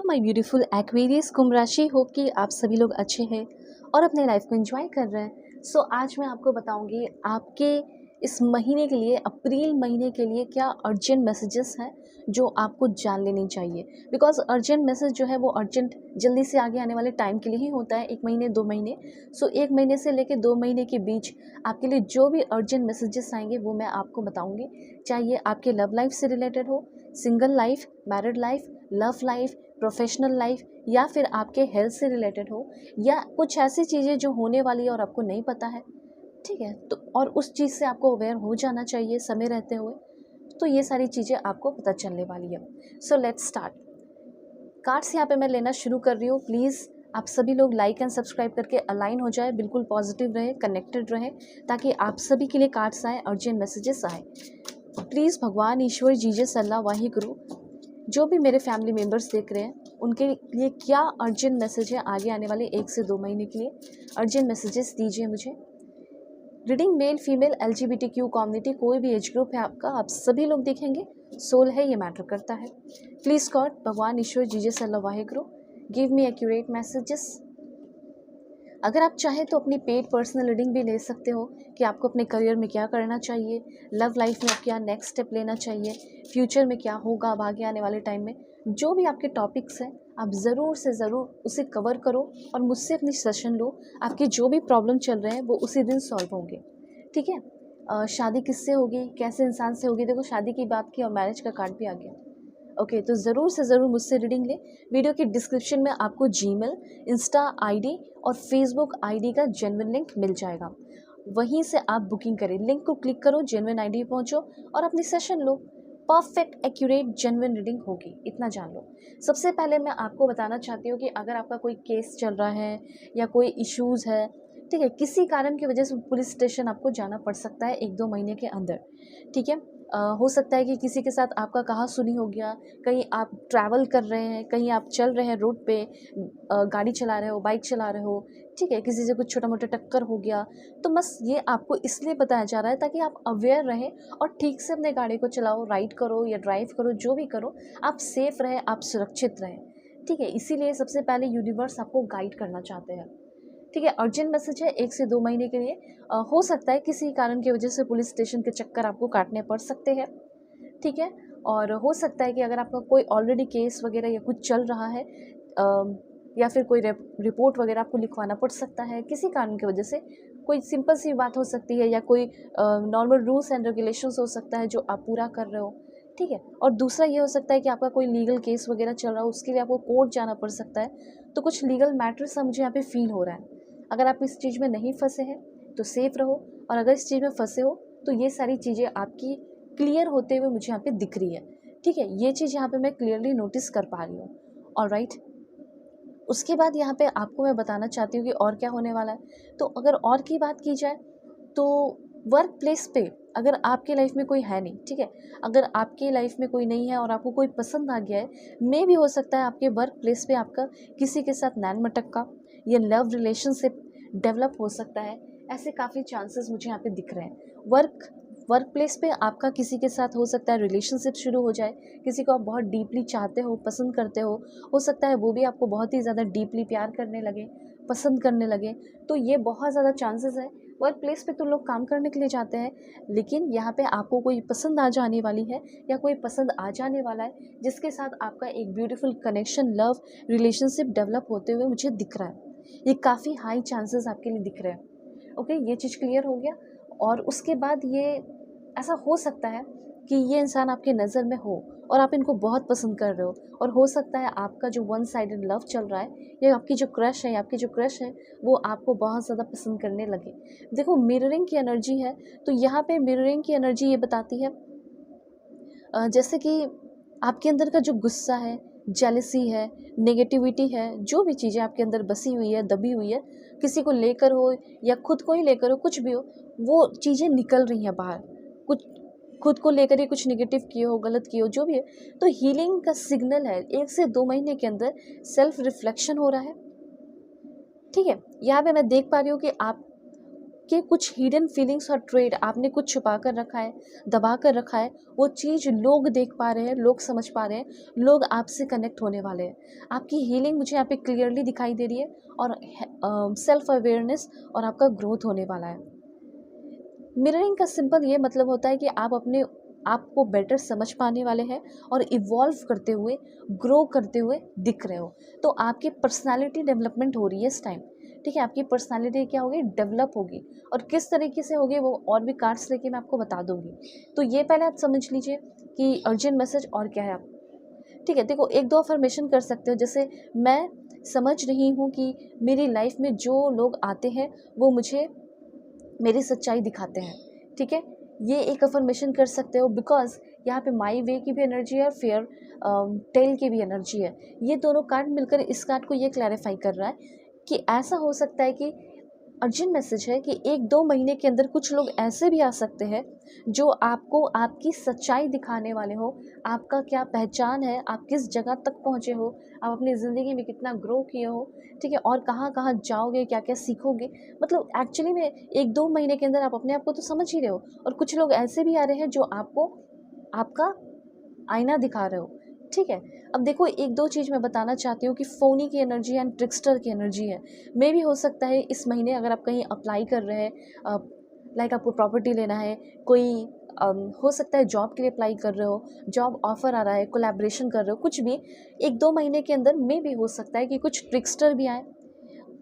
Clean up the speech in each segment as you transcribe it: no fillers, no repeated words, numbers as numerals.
My beautiful Aquarius कुंभ राशि, hope कि आप सभी लोग अच्छे हैं और अपने लाइफ को एंजॉय कर रहे हैं। आज मैं आपको बताऊंगी आपके इस महीने के लिए, अप्रैल महीने के लिए क्या अर्जेंट मैसेजेस हैं जो आपको जान लेनी चाहिए। बिकॉज अर्जेंट मैसेज जो है वो अर्जेंट जल्दी से आगे आने वाले टाइम के लिए ही होता है, 1 महीने 2 महीने। 1 महीने से लेकर 2 महीने के बीच आपके लिए जो भी अर्जेंट मैसेजेस आएंगे वो मैं आपको बताऊंगी। चाहे ये आपके लव लाइफ से रिलेटेड हो, single life, married life, love life, professional life, या फिर आपके हेल्थ से रिलेटेड हो, या कुछ ऐसी चीज़ें जो होने वाली है और आपको नहीं पता है, ठीक है, तो और उस चीज़ से आपको अवेयर हो जाना चाहिए समय रहते हुए। तो ये सारी चीज़ें आपको पता चलने वाली है। Let's start. कार्ड्स यहाँ पे मैं लेना शुरू कर रही हूँ। प्लीज़ आप सभी लोग लाइक एंड सब्सक्राइब करके अलाइन हो जाए, बिल्कुल पॉजिटिव रहे, कनेक्टेड रहे, ताकि आप सभी के लिए कार्ड्स आए, अर्जेंट मैसेजेस आए। प्लीज़ भगवान, ईश्वर, जीसस, अल्लाह, वाहिगुरु, जो भी मेरे फैमिली मेम्बर्स देख रहे हैं उनके लिए क्या अर्जेंट मैसेज है आगे आने वाले 1 से 2 महीने के लिए, अर्जेंट मैसेजेस दीजिए मुझे। Reading male female LGBTQ community, कोई भी एज ग्रुप है आपका, आप सभी लोग देखेंगे। सोल है, ये मैटर करता है। प्लीज़ गॉड, भगवान, ईश्वर, Jesus, Allah, Waheguru, give me accurate messages. अगर आप चाहें तो अपनी पेड पर्सनल रीडिंग भी ले सकते हो कि आपको अपने करियर में क्या करना चाहिए, लव लाइफ में आप क्या नेक्स्ट स्टेप लेना चाहिए, फ्यूचर में क्या होगा अब आगे आने वाले टाइम में। जो भी आपके टॉपिक्स हैं आप ज़रूर से ज़रूर उसे कवर करो और मुझसे अपनी सेशन लो। आपके जो भी प्रॉब्लम चल रहे हैं वो उसी दिन सॉल्व होंगे, ठीक है। शादी किससे होगी, कैसे इंसान से होगी, देखो शादी की बात की और मैरिज का कार्ड भी आ गया। ओके, तो ज़रूर से ज़रूर मुझसे रीडिंग लें। वीडियो की डिस्क्रिप्शन में आपको जीमेल, इंस्टा आईडी और फेसबुक आईडी का जेन्युइन लिंक मिल जाएगा। वहीं से आप बुकिंग करें, लिंक को क्लिक करो, जेन्युइन आईडी पे पहुंचो और अपनी सेशन लो। परफेक्ट एक्यूरेट जेन्युइन रीडिंग होगी, इतना जान लो। सबसे पहले मैं आपको बताना चाहती हूँ कि अगर आपका कोई केस चल रहा है या कोई इश्यूज़ है, ठीक है, किसी कारण की वजह से पुलिस स्टेशन आपको जाना पड़ सकता है 1-2 महीने के अंदर, ठीक है। हो सकता है कि किसी के साथ आपका कहा सुनी हो गया, कहीं आप ट्रैवल कर रहे हैं, कहीं आप चल रहे हैं रोड पे, गाड़ी चला रहे हो, बाइक चला रहे हो, ठीक है, किसी से कुछ छोटा मोटा टक्कर हो गया। तो बस ये आपको इसलिए बताया जा रहा है ताकि आप अवेयर रहें और ठीक से अपने गाड़ी को चलाओ, राइड करो या ड्राइव करो, जो भी करो, आप सेफ रहें, आप सुरक्षित रहें, ठीक है। इसीलिए सबसे पहले यूनिवर्स आपको गाइड करना चाहते हैं, ठीक है। अर्जेंट मैसेज है 1 से 2 महीने के लिए। हो सकता है किसी कारण की वजह से पुलिस स्टेशन के चक्कर आपको काटने पड़ सकते हैं, ठीक है। और हो सकता है कि अगर आपका कोई ऑलरेडी केस वगैरह या कुछ चल रहा है, या फिर कोई रिपोर्ट वगैरह आपको लिखवाना पड़ सकता है किसी कारण की वजह से। कोई सिंपल सी बात हो सकती है या कोई नॉर्मल रूल्स एंड रेगुलेशंस हो सकता है जो आप पूरा कर रहे हो, ठीक है। और दूसरा ये हो सकता है कि आपका कोई लीगल केस वगैरह चल रहा हो, उसके लिए आपको कोर्ट जाना पड़ सकता है। तो कुछ लीगल मैटर्स मुझे यहाँ पे फील हो रहा है। अगर आप इस चीज़ में नहीं फंसे हैं तो सेफ रहो, और अगर इस चीज़ में फंसे हो तो ये सारी चीज़ें आपकी क्लियर होते हुए मुझे यहाँ पे दिख रही है, ठीक है। ये चीज़ यहाँ पे मैं क्लियरली नोटिस कर पा रही हूँ। ऑलराइट, उसके बाद यहाँ पे आपको मैं बताना चाहती हूँ कि और क्या होने वाला है। तो अगर और की बात की जाए तो वर्क प्लेस पे अगर आपके लाइफ में कोई है नहीं, ठीक है, अगर आपकी लाइफ में कोई नहीं है और आपको कोई पसंद आ गया है, मे भी हो सकता है आपके वर्क प्लेस पे आपका किसी के साथ नैन मटक्का या लव रिलेशनशिप डेवलप हो सकता है। ऐसे काफ़ी चांसेस मुझे यहाँ पे दिख रहे हैं। वर्क प्लेस पे आपका किसी के साथ हो सकता है रिलेशनशिप शुरू हो जाए, किसी को आप बहुत डीपली चाहते हो, पसंद करते हो सकता है वो भी आपको बहुत ही ज़्यादा डीपली प्यार करने लगे, पसंद करने लगे। तो ये बहुत ज़्यादा चांसेस है। वर्क प्लेस पे तो लोग काम करने के लिए जाते हैं, लेकिन यहाँ पे आपको कोई पसंद आ जाने वाली है या कोई पसंद आ जाने वाला है जिसके साथ आपका एक beautiful connection, love relationship develop होते हुए मुझे दिख रहा है। ये काफ़ी हाई चांसेस आपके लिए दिख रहे हैं। ओके, ये चीज़ क्लियर हो गया। और उसके बाद ये ऐसा हो सकता है कि ये इंसान आपके नज़र में हो और आप इनको बहुत पसंद कर रहे हो, और हो सकता है आपका जो वन साइडेड लव चल रहा है या आपकी जो क्रश है, आपकी जो क्रश है वो आपको बहुत ज़्यादा पसंद करने लगे। देखो, मिररिंग की एनर्जी है, तो यहाँ पे मिररिंग की एनर्जी ये बताती है जैसे कि आपके अंदर का जो गुस्सा है, जेलसी है, नेगेटिविटी है, जो भी चीज़ें आपके अंदर बसी हुई है, दबी हुई है, किसी को लेकर हो या खुद को ही लेकर हो, कुछ भी हो, वो चीज़ें निकल रही हैं बाहर। कुछ खुद को लेकर ही कुछ नेगेटिव किए हो, गलत किए हो, जो भी है, तो हीलिंग का सिग्नल है। 1 से 2 महीने के अंदर सेल्फ रिफ्लेक्शन हो रहा है, ठीक है। यहाँ पे मैं देख पा रही हूँ कि आप आपके कुछ हिडन फीलिंग्स और ट्रेड आपने कुछ छुपा कर रखा है, दबा कर रखा है, वो चीज़ लोग देख पा रहे हैं, लोग समझ पा रहे हैं, लोग आपसे कनेक्ट होने वाले हैं। आपकी हीलिंग मुझे यहाँ पे क्लियरली दिखाई दे रही है और सेल्फ अवेयरनेस और आपका ग्रोथ होने वाला है। मिररिंग का सिंपल ये मतलब होता है कि आप अपने आप को बेटर समझ पाने वाले हैं और इवॉल्व करते हुए, ग्रो करते हुए दिख रहे हो। तो आपकी पर्सनालिटी डेवलपमेंट हो रही है इस टाइम, ठीक है? आपकी पर्सनालिटी क्या होगी? डेवलप होगी। और किस तरीके से होगी वो और भी कार्ड्स लेके मैं आपको बता दूंगी। तो ये पहले आप समझ लीजिए कि अर्जेंट मैसेज और क्या है आप, ठीक है? देखो, एक दो अफर्मेशन कर सकते हो, जैसे मैं समझ रही हूँ कि मेरी लाइफ में जो लोग आते हैं वो मुझे मेरी सच्चाई दिखाते हैं, ठीक है? ये एक अफर्मेशन कर सकते हो, बिकॉज यहाँ पे माई वे की भी एनर्जी है और फेयर टेल की भी एनर्जी है। ये दोनों कार्ड मिलकर इस कार्ड को ये क्लैरिफाई कर रहा है कि ऐसा हो सकता है कि अर्जेंट मैसेज है कि 1-2 महीने के अंदर कुछ लोग ऐसे भी आ सकते हैं जो आपको आपकी सच्चाई दिखाने वाले हो, आपका क्या पहचान है, आप किस जगह तक पहुँचे हो, आप अपनी ज़िंदगी में कितना ग्रो किए हो, ठीक है? और कहाँ-कहाँ जाओगे, क्या-क्या सीखोगे। मतलब एक्चुअली में 1-2 महीने के अंदर आप अपने आप को तो समझ ही रहे हो, और कुछ लोग ऐसे भी आ रहे हैं जो आपको आपका आईना दिखा रहे हो, ठीक है? अब देखो, एक दो चीज़ मैं बताना चाहती हूँ कि फ़ोनी की एनर्जी एंड ट्रिकस्टर की एनर्जी है। मे भी हो सकता है इस महीने अगर आप कहीं अप्लाई कर रहे हैं, लाइक आपको प्रॉपर्टी लेना है, कोई हो सकता है जॉब के लिए अप्लाई कर रहे हो, जॉब ऑफ़र आ रहा है, कोलैबोरेशन कर रहे हो, कुछ भी 1-2 महीने के अंदर मे भी हो सकता है कि कुछ ट्रिकस्टर भी आएँ।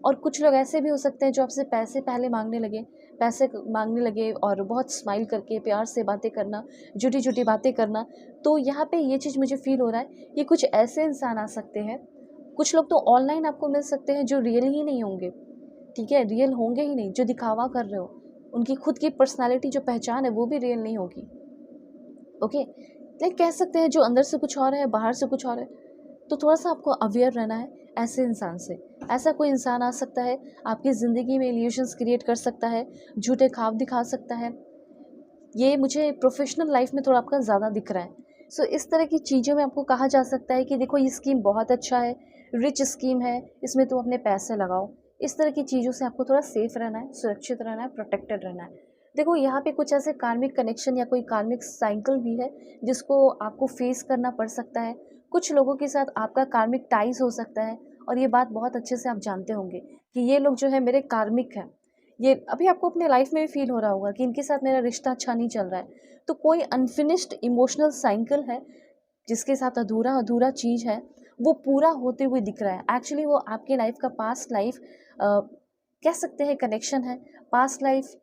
और कुछ लोग ऐसे भी हो सकते हैं जो आपसे पैसे पहले मांगने लगे, पैसे मांगने लगे और बहुत स्माइल करके प्यार से बातें करना, झूठी झूठी बातें करना। तो यहाँ पे ये चीज़ मुझे फील हो रहा है कि कुछ ऐसे इंसान आ सकते हैं, कुछ लोग तो ऑनलाइन आपको मिल सकते हैं जो रियल ही नहीं होंगे, ठीक है? रियल होंगे ही नहीं, जो दिखावा कर रहे हो, उनकी खुद की पर्सनालिटी जो पहचान है वो भी रियल नहीं होगी। ओके, लाइक कह सकते हैं जो अंदर से कुछ और है, बाहर से कुछ और है। तो थोड़ा-सा आपको अवेयर रहना है ऐसे इंसान से। ऐसा कोई इंसान आ सकता है, आपकी ज़िंदगी में इल्यूशंस क्रिएट कर सकता है, झूठे ख्वाब दिखा सकता है। ये मुझे प्रोफ़ेशनल लाइफ़ में थोड़ा आपका ज़्यादा दिख रहा है। सो इस तरह की चीज़ों में आपको कहा जा सकता है कि देखो, ये स्कीम बहुत अच्छा है, रिच स्कीम है, इसमें तुम अपने पैसे लगाओ। इस तरह की चीज़ों से आपको थोड़ा सेफ़ रहना है, सुरक्षित रहना है, प्रोटेक्टेड रहना है। देखो, यहाँ पे कुछ ऐसे कार्मिक कनेक्शन या कोई कार्मिक साइकिल भी है जिसको आपको फ़ेस करना पड़ सकता है। कुछ लोगों के साथ आपका कार्मिक टाइज़ हो सकता है, और ये बात बहुत अच्छे से आप जानते होंगे कि ये लोग जो है मेरे कार्मिक हैं। ये अभी आपको अपने लाइफ में भी फील हो रहा होगा कि इनके साथ मेरा रिश्ता अच्छा नहीं चल रहा है। तो कोई अनफिनिश्ड इमोशनल साइकिल है जिसके साथ अधूरा अधूरा चीज़ है, वो पूरा होते हुए दिख रहा है। एक्चुअली वो आपके लाइफ का पास्ट लाइफ कह सकते हैं कनेक्शन है। पास्ट लाइफ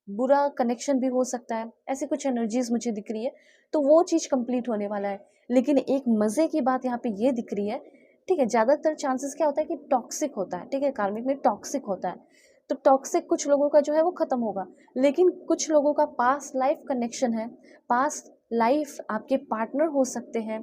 बुरा कनेक्शन भी हो सकता है। ऐसी कुछ एनर्जीज मुझे दिख रही है। तो वो चीज़ कंप्लीट होने वाला है। लेकिन एक मज़े की बात यहाँ पे ये दिख रही है, ठीक है? ज़्यादातर चांसेस क्या होता है कि टॉक्सिक होता है, ठीक है? कार्मिक में टॉक्सिक होता है। तो टॉक्सिक कुछ लोगों का जो है वो ख़त्म होगा, लेकिन कुछ लोगों का पास्ट लाइफ कनेक्शन है, पास्ट लाइफ आपके पार्टनर हो सकते हैं,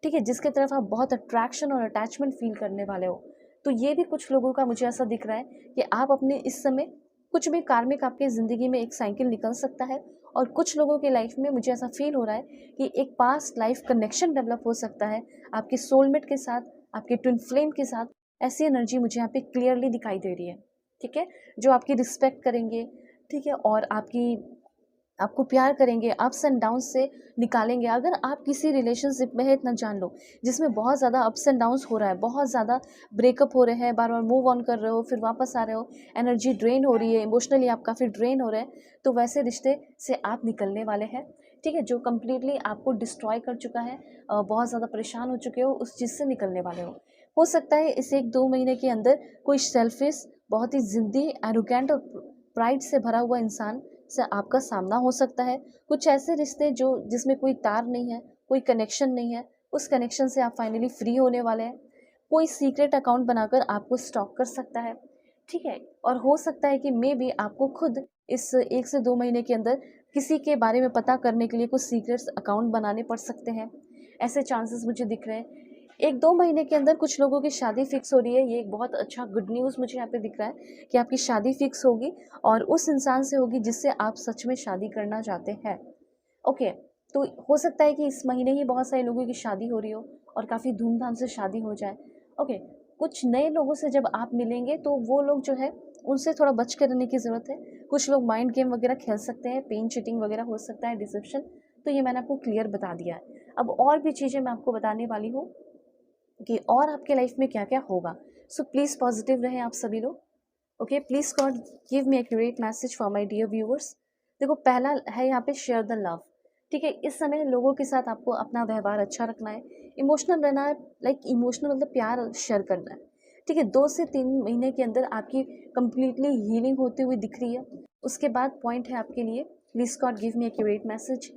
ठीक है? जिसकी तरफ आप बहुत अट्रैक्शन और अटैचमेंट फ़ील करने वाले हो। तो ये भी कुछ लोगों का मुझे ऐसा दिख रहा है कि आप अपने इस समय कुछ भी कार्मिक आपकी ज़िंदगी में एक साइकिल निकल सकता है, और कुछ लोगों की लाइफ में मुझे ऐसा फ़ील हो रहा है कि एक पास्ट लाइफ कनेक्शन डेवलप हो सकता है आपके सोलमेट के साथ, आपके ट्विन फ्लेम के साथ। ऐसी एनर्जी मुझे यहाँ पे क्लियरली दिखाई दे रही है, ठीक है? जो आपकी रिस्पेक्ट करेंगे, ठीक है? और आपको प्यार करेंगे, अप्स एंड डाउन्स से निकालेंगे। अगर आप किसी रिलेशनशिप में हैं, इतना जान लो, जिसमें बहुत ज़्यादा अप्स एंड डाउन्स हो रहा है, बहुत ज़्यादा ब्रेकअप हो रहे हैं, बार-बार मूव ऑन कर रहे हो, फिर वापस आ रहे हो, एनर्जी ड्रेन हो रही है, इमोशनली आप काफ़ी ड्रेन हो रहे हैं, तो वैसे रिश्ते से आप निकलने वाले हैं, ठीक है? जो कंप्लीटली आपको डिस्ट्रॉय कर चुका है, बहुत ज़्यादा परेशान हो चुके हो, उस चीज़ से निकलने वाले हो सकता है इस 1-2 महीने के अंदर कोई सेल्फिश, बहुत ही ज़िद्दी, एरोगेंट और प्राइड से भरा हुआ इंसान से आपका सामना हो सकता है। कुछ ऐसे रिश्ते जो जिसमें कोई तार नहीं है, कोई कनेक्शन नहीं है, उस कनेक्शन से आप फाइनली फ्री होने वाले हैं। कोई सीक्रेट अकाउंट बनाकर आपको स्टॉक कर सकता है, ठीक है? और हो सकता है कि मे बी आपको खुद इस 1 से 2 महीने के अंदर किसी के बारे में पता करने के लिए कुछ सीक्रेट्स अकाउंट बनाने पड़ सकते हैं। ऐसे चांसेस मुझे दिख रहे हैं। 1-2 महीने के अंदर कुछ लोगों की शादी फिक्स हो रही है। ये एक बहुत अच्छा गुड न्यूज़ मुझे यहाँ पे दिख रहा है कि आपकी शादी फिक्स होगी, और उस इंसान से होगी जिससे आप सच में शादी करना चाहते हैं। ओके, तो हो सकता है कि इस महीने ही बहुत सारे लोगों की शादी हो रही हो और काफ़ी धूमधाम से शादी हो जाए। ओके, कुछ नए लोगों से जब आप मिलेंगे तो वो लोग जो है उनसे थोड़ा बच के रहने की ज़रूरत है। कुछ लोग माइंड गेम वगैरह खेल सकते हैं, पेन चीटिंग वगैरह हो सकता है, डिसेप्शन, तो ये मैंने आपको क्लियर बता दिया है। अब और भी चीज़ें मैं आपको बताने वाली हूँ कि और आपके लाइफ में क्या क्या होगा। सो प्लीज़ पॉजिटिव रहें आप सभी लोग। Okay, please God give me accurate message for my dear viewers. देखो, पहला है यहाँ पे शेयर द लव। ठीक है, इस समय लोगों के साथ आपको अपना व्यवहार अच्छा रखना है, इमोशनल रहना है। लाइक इमोशनल मतलब प्यार शेयर करना है। ठीक है, 2 से 3 महीने के अंदर आपकी कंप्लीटली हीलिंग होती हुई दिख रही है। उसके बाद पॉइंट है आपके लिए, please God give me accurate message.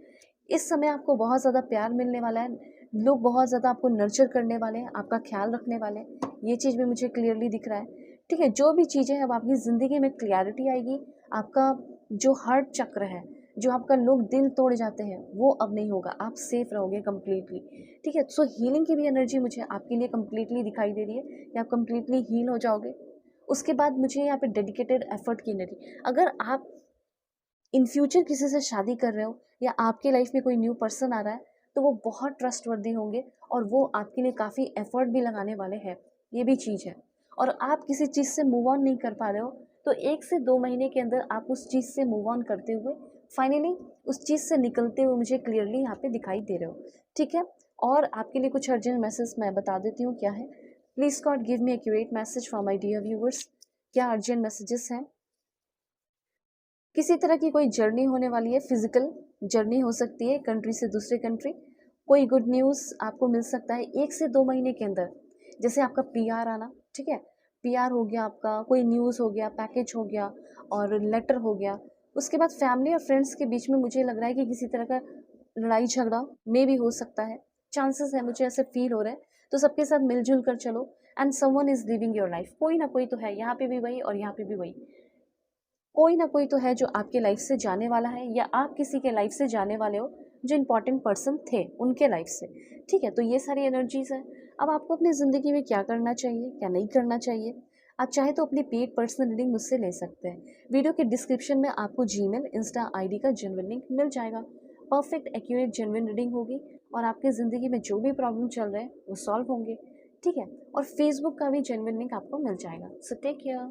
इस समय आपको बहुत ज़्यादा प्यार मिलने वाला है, लोग बहुत ज़्यादा आपको नर्चर करने वाले हैं, आपका ख्याल रखने वाले हैं, ये चीज़ भी मुझे क्लियरली दिख रहा है। ठीक है, जो भी चीज़ें हैं अब आपकी ज़िंदगी में क्लैरिटी आएगी। आपका जो हार्ट चक्र है, जो आपका लोग दिल तोड़ जाते हैं, वो अब नहीं होगा, आप सेफ रहोगे कम्प्लीटली। ठीक है, सो हीलिंग की भी एनर्जी मुझे आपके लिए कम्प्लीटली दिखाई दे रही है कि आप कम्प्लीटली हील हो जाओगे। उसके बाद मुझे यहाँ पे डेडिकेटेड एफर्ट की एनर्जी, अगर आप इन फ्यूचर किसी से शादी कर रहे हो या आपके लाइफ में कोई न्यू पर्सन आ रहा है, तो वो बहुत ट्रस्टवर्दी होंगे और वो आपके लिए काफ़ी एफर्ट भी लगाने वाले हैं, ये भी चीज़ है। और आप किसी चीज़ से मूव ऑन नहीं कर पा रहे हो, तो 1 से 2 महीने के अंदर आप उस चीज़ से मूव ऑन करते हुए फाइनली उस चीज़ से निकलते हुए मुझे क्लियरली यहाँ पे दिखाई दे रहे हो। ठीक है, और आपके लिए कुछ अर्जेंट मैसेज मैं बता देती हूँ क्या है। Please God give me accurate message for my dear viewers. क्या अर्जेंट मैसेजेस हैं? किसी तरह की कोई जर्नी होने वाली है, फिजिकल जर्नी हो सकती है कंट्री से दूसरे कंट्री। कोई गुड न्यूज़ आपको मिल सकता है 1 से 2 महीने के अंदर, जैसे आपका पीआर आना। ठीक है, पीआर हो गया, आपका कोई न्यूज़ हो गया, पैकेज हो गया और लेटर हो गया। उसके बाद फैमिली और फ्रेंड्स के बीच में मुझे लग रहा है कि किसी तरह का लड़ाई झगड़ा मे भी हो सकता है, चांसेस है, मुझे ऐसे फील हो रहे हैं। तो सबके साथ मिलजुल कर चलो, and someone is living your life. कोई ना कोई तो है, यहाँ पे भी वही और यहाँ पे भी वही। कोई ना कोई तो है जो आपके लाइफ से जाने वाला है, या आप किसी के लाइफ से जाने वाले हो जो इंपॉर्टेंट पर्सन थे उनके लाइफ से। ठीक है, तो ये सारी एनर्जीज हैं। अब आपको अपनी ज़िंदगी में क्या करना चाहिए, क्या नहीं करना चाहिए, आप चाहे तो अपनी पेड पर्सनल रीडिंग मुझसे ले सकते हैं। वीडियो के डिस्क्रिप्शन में आपको जीमेल, इंस्टा आईडी का जेन्युइन लिंक मिल जाएगा। परफेक्ट एक्यूरेट जेन्युइन रीडिंग होगी और आपकी ज़िंदगी में जो भी प्रॉब्लम चल रहे हैं वो सॉल्व होंगे। ठीक है, और फेसबुक का भी जेन्युइन लिंक आपको मिल जाएगा। So take care.